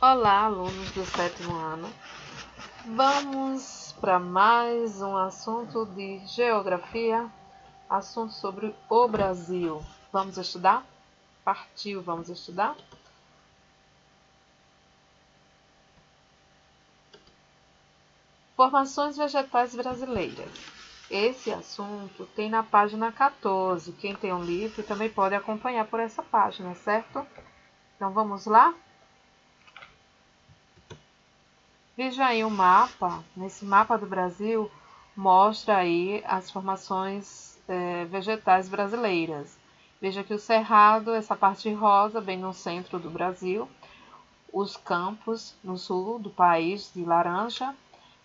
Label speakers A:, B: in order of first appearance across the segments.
A: Olá, alunos do sétimo ano. Vamos para mais um assunto de geografia, assunto sobre o Brasil. Vamos estudar? Partiu, vamos estudar? Formações vegetais brasileiras. Esse assunto tem na página 14. Quem tem um livro também pode acompanhar por essa página, certo? Então vamos lá? Veja aí o mapa. Nesse mapa do Brasil mostra aí as formações vegetais brasileiras. Veja que o cerrado, essa parte rosa, bem no centro do Brasil, os campos no sul do país de laranja,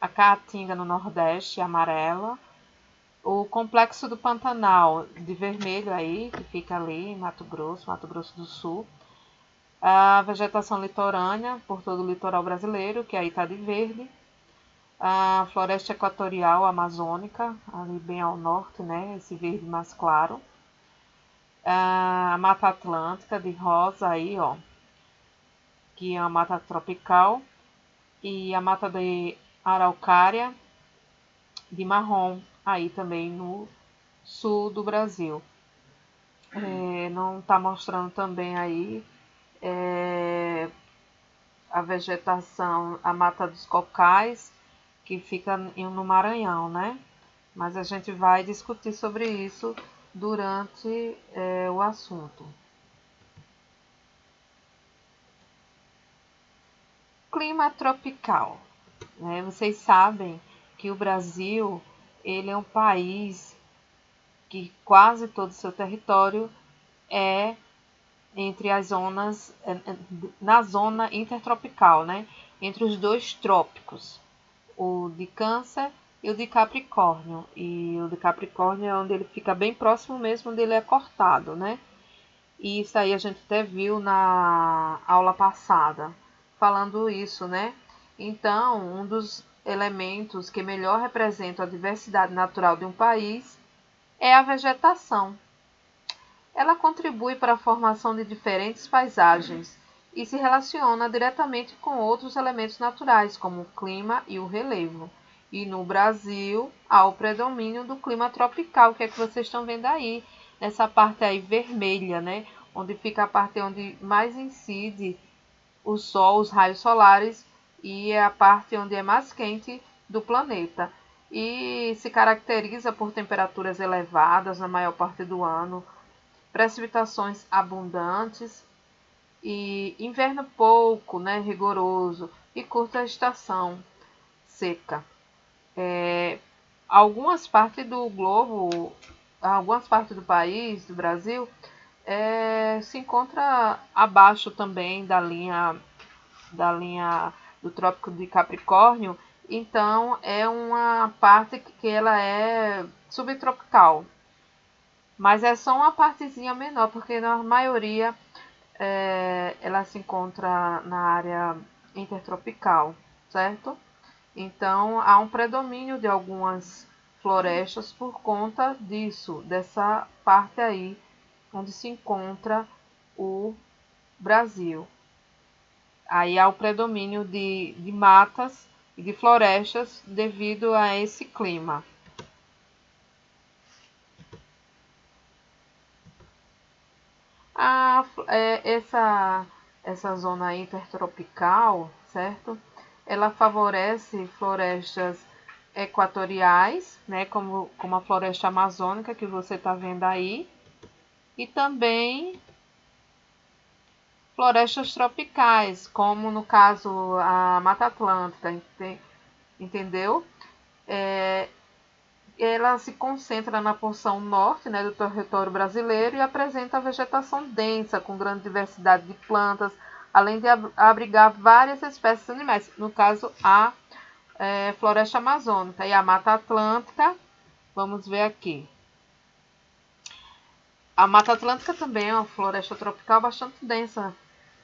A: a caatinga no nordeste amarela, o complexo do Pantanal de vermelho aí, que fica ali em Mato Grosso do Sul, a vegetação litorânea por todo o litoral brasileiro, que aí está de verde, a floresta equatorial amazônica, ali bem ao norte, né, esse verde mais claro, a Mata Atlântica de rosa aí, ó, que é a mata tropical, e a mata de araucária de marrom, aí também no sul do Brasil. Não está mostrando também aí a vegetação, a mata dos cocais, que fica no Maranhão, né? Mas a gente vai discutir sobre isso durante o assunto. Clima tropical. Né? Vocês sabem que o Brasil ele é um país que quase todo o seu território é entre as zonas, na zona intertropical, né? Entre os dois trópicos, o de Câncer e o de Capricórnio. E o de Capricórnio é onde ele fica bem próximo mesmo, onde ele é cortado, né? E isso aí a gente até viu na aula passada, falando isso, né? Então, um dos elementos que melhor representam a diversidade natural de um país é a vegetação. Ela contribui para a formação de diferentes paisagens e se relaciona diretamente com outros elementos naturais, como o clima e o relevo. E no Brasil, há o predomínio do clima tropical, que é que vocês estão vendo aí, nessa parte aí vermelha, né? Onde fica a parte onde mais incide o sol, os raios solares, e é a parte onde é mais quente do planeta. E se caracteriza por temperaturas elevadas na maior parte do ano, precipitações abundantes e inverno pouco, né, rigoroso, e curta estação seca. Algumas partes do globo, algumas partes do país, do Brasil, se encontra abaixo também da linha do Trópico de Capricórnio, então é uma parte que ela é subtropical. Mas é só uma partezinha menor, porque na maioria ela se encontra na área intertropical, certo? Então há um predomínio de algumas florestas por conta disso, dessa parte aí onde se encontra o Brasil. Aí há o predomínio de matas e de florestas devido a esse clima. Essa zona intertropical, certo? Ela favorece florestas equatoriais, né, como a floresta amazônica que você está vendo aí, e também florestas tropicais, como no caso a Mata Atlântica, entendeu? Ela se concentra na porção norte, né, do território brasileiro e apresenta vegetação densa, com grande diversidade de plantas, além de abrigar várias espécies animais. No caso, a floresta amazônica e a Mata Atlântica. Vamos ver aqui. A Mata Atlântica também é uma floresta tropical bastante densa,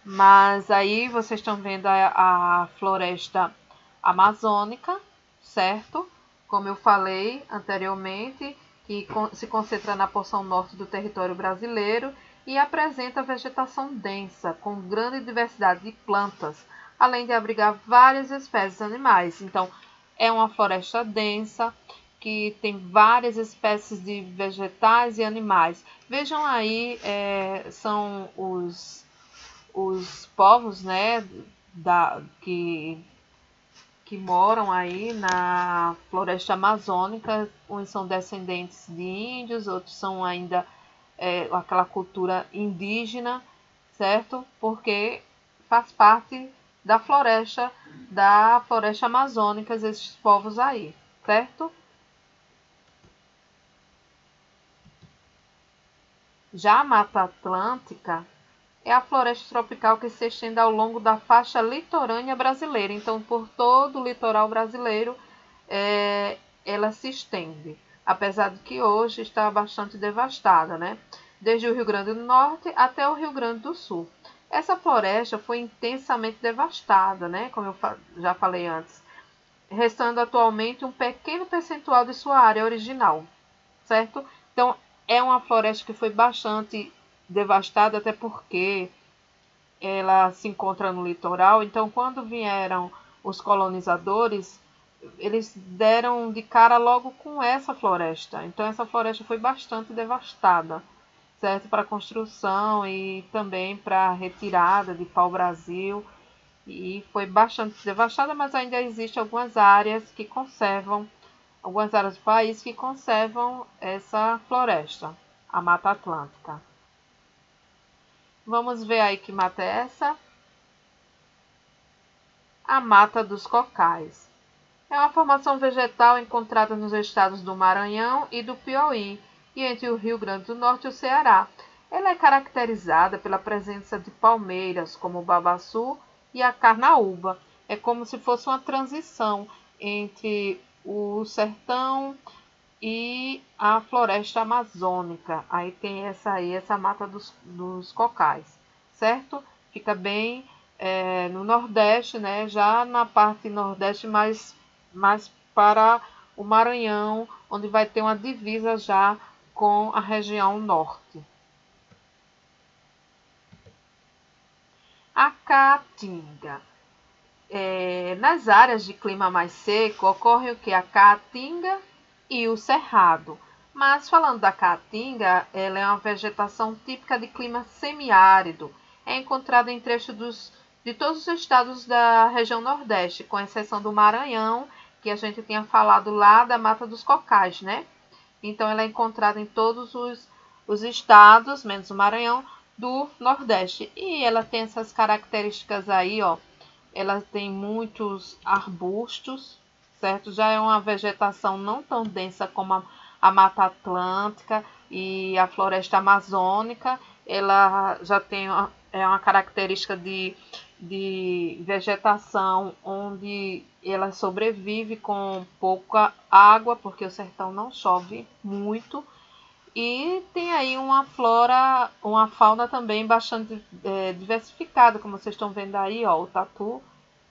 A: mas aí vocês estão vendo a floresta amazônica, certo? Como eu falei anteriormente, que se concentra na porção norte do território brasileiro e apresenta vegetação densa, com grande diversidade de plantas, além de abrigar várias espécies animais. Então, é uma floresta densa, que tem várias espécies de vegetais e animais. Vejam aí, são os povos, né, que moram aí na floresta amazônica. Uns são descendentes de índios, outros são ainda aquela cultura indígena, certo? Porque faz parte da floresta amazônica, esses povos aí, certo? Já a Mata Atlântica é a floresta tropical que se estende ao longo da faixa litorânea brasileira. Então, por todo o litoral brasileiro, ela se estende. Apesar de que hoje está bastante devastada, né? Desde o Rio Grande do Norte até o Rio Grande do Sul. Essa floresta foi intensamente devastada, né? Como eu já falei antes, restando atualmente um pequeno percentual de sua área original, certo? Então, é uma floresta que foi bastante devastada, até porque ela se encontra no litoral. Então, quando vieram os colonizadores, eles deram de cara logo com essa floresta. Então, essa floresta foi bastante devastada, certo? Para construção e também para retirada de pau-brasil. E foi bastante devastada, mas ainda existem algumas áreas do país que conservam essa floresta, a Mata Atlântica. Vamos ver aí que mata é essa. A Mata dos Cocais. É uma formação vegetal encontrada nos estados do Maranhão e do Piauí, e entre o Rio Grande do Norte e o Ceará. Ela é caracterizada pela presença de palmeiras, como o babaçu e a carnaúba. É como se fosse uma transição entre o sertão e a floresta amazônica. Aí tem essa mata dos cocais, certo? Fica bem no Nordeste, né? Já na parte Nordeste, mais para o Maranhão, onde vai ter uma divisa já com a região Norte. A caatinga. Nas áreas de clima mais seco, ocorre o que? A caatinga e o cerrado. Mas falando da caatinga, ela é uma vegetação típica de clima semiárido. É encontrada em trechos de todos os estados da região Nordeste, com exceção do Maranhão, que a gente tinha falado lá da Mata dos Cocais, né? Então, ela é encontrada em todos os estados, menos o Maranhão, do Nordeste. E ela tem essas características aí, ó. Ela tem muitos arbustos, certo? Já é uma vegetação não tão densa como a Mata Atlântica e a floresta amazônica. Ela já tem uma característica de vegetação onde ela sobrevive com pouca água, porque o sertão não chove muito. E tem aí uma fauna também bastante diversificada, como vocês estão vendo aí, ó, o tatu,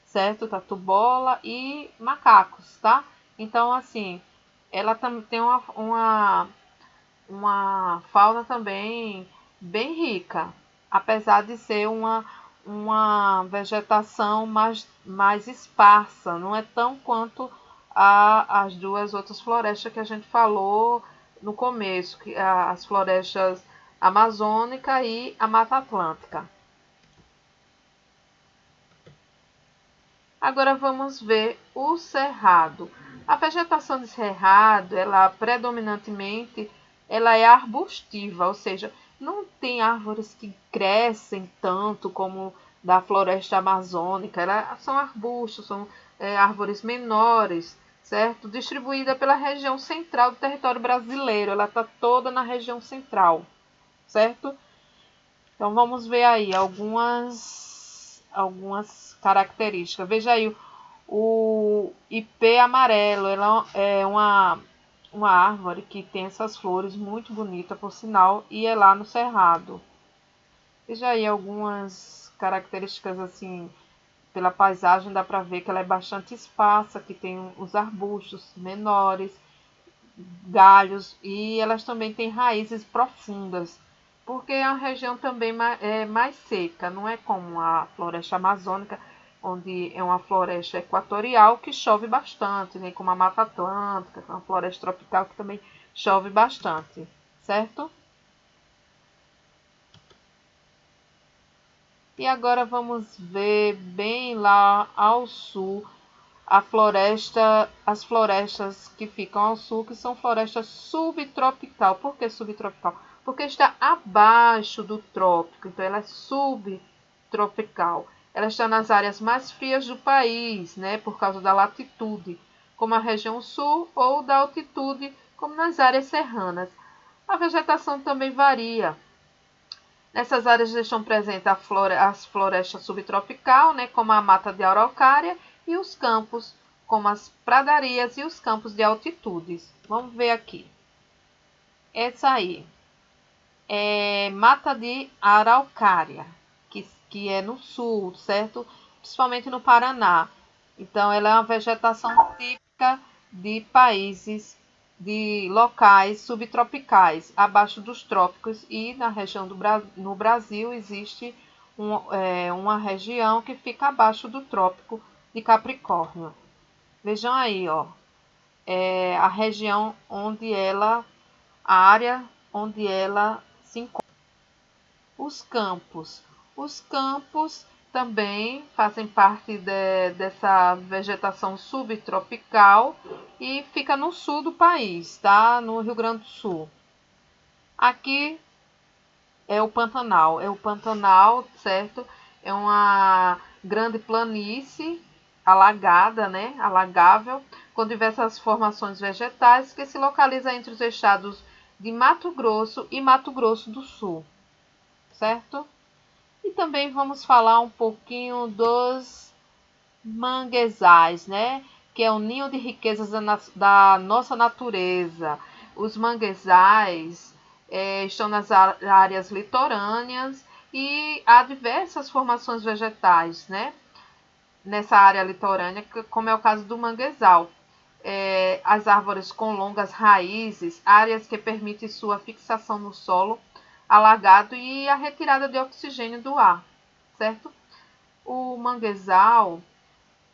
A: certo? O tatu-bola e macacos, tá? Então, assim, ela tem uma fauna também bem rica, apesar de ser uma vegetação mais esparsa, não é tão quanto as duas outras florestas que a gente falou no começo, que as florestas amazônica e a Mata Atlântica. Agora vamos ver o cerrado. A vegetação de cerrado, ela predominantemente ela é arbustiva, ou seja, não tem árvores que crescem tanto como da floresta amazônica. Elas são arbustos, são árvores menores, certo? Distribuída pela região central do território brasileiro. Ela está toda na região central, certo? Então vamos ver aí algumas características. Veja aí o ipê amarelo. Ela é uma árvore que tem essas flores muito bonitas, por sinal, e é lá no cerrado. Veja aí algumas características assim. Pela paisagem dá para ver que ela é bastante esparsa, que tem os arbustos menores, galhos, e elas também têm raízes profundas, porque é uma região também mais seca, não é como a floresta amazônica, onde é uma floresta equatorial que chove bastante, né? Como a Mata Atlântica, que é uma floresta tropical que também chove bastante, certo? E agora vamos ver bem lá ao sul as florestas que ficam ao sul, que são florestas subtropical. Por que subtropical? Porque está abaixo do trópico, então ela é subtropical. Ela está nas áreas mais frias do país, né, por causa da latitude, como a região sul, ou da altitude, como nas áreas serranas. A vegetação também varia. Nessas áreas estão presentes as florestas subtropical, né, como a mata de araucária, e os campos, como as pradarias e os campos de altitudes. Vamos ver aqui. Essa aí é mata de araucária, que é no sul, certo? Principalmente no Paraná. Então, ela é uma vegetação típica de países, de locais subtropicais, abaixo dos trópicos, e na região no Brasil existe uma região que fica abaixo do trópico de Capricórnio. Vejam aí, ó, a região a área onde ela se encontra. Os campos. Os campos também fazem parte dessa vegetação subtropical e fica no sul do país, tá? No Rio Grande do Sul. Aqui é o Pantanal. É o Pantanal, certo? É uma grande planície alagada, né? Alagável, com diversas formações vegetais que se localiza entre os estados de Mato Grosso e Mato Grosso do Sul, certo? E também vamos falar um pouquinho dos manguezais, né? Que é o ninho de riquezas da nossa natureza. Os manguezais estão nas áreas litorâneas e há diversas formações vegetais, né? Nessa área litorânea, como é o caso do manguezal. As árvores com longas raízes, áreas que permitem sua fixação no solo alagado e a retirada de oxigênio do ar, certo? O manguezal,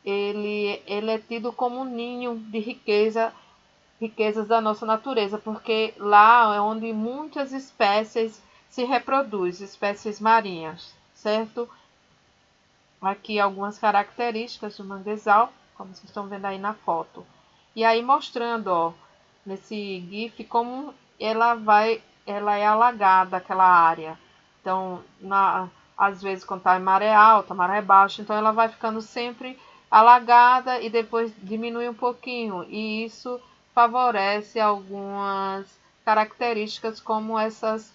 A: ele é tido como um ninho de riquezas da nossa natureza, porque lá é onde muitas espécies se reproduzem, espécies marinhas, certo? Aqui algumas características do manguezal, como vocês estão vendo aí na foto. E aí mostrando, ó, nesse GIF, como ela é alagada, aquela área. Então, às vezes quando está em maré alta, maré baixa, então ela vai ficando sempre alagada e depois diminui um pouquinho. E isso favorece algumas características como essas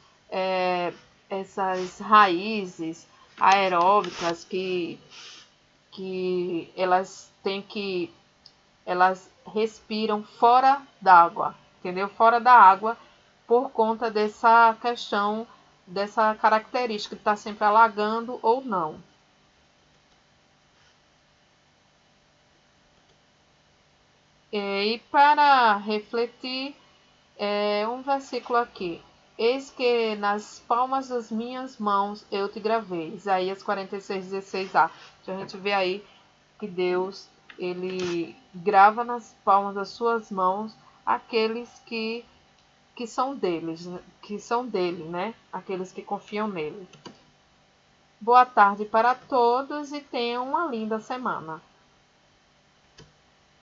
A: raízes aeróbicas que elas respiram fora d'água, entendeu? Fora da água, por conta dessa questão, dessa característica de estar sempre alagando ou não. E para refletir, um versículo aqui. Eis que nas palmas das minhas mãos eu te gravei. Isaías 46:16a. Então a gente vê aí que Deus, ele grava nas palmas das suas mãos aqueles que são deles, que são dele, né? Aqueles que confiam nele. Boa tarde para todos e tenham uma linda semana.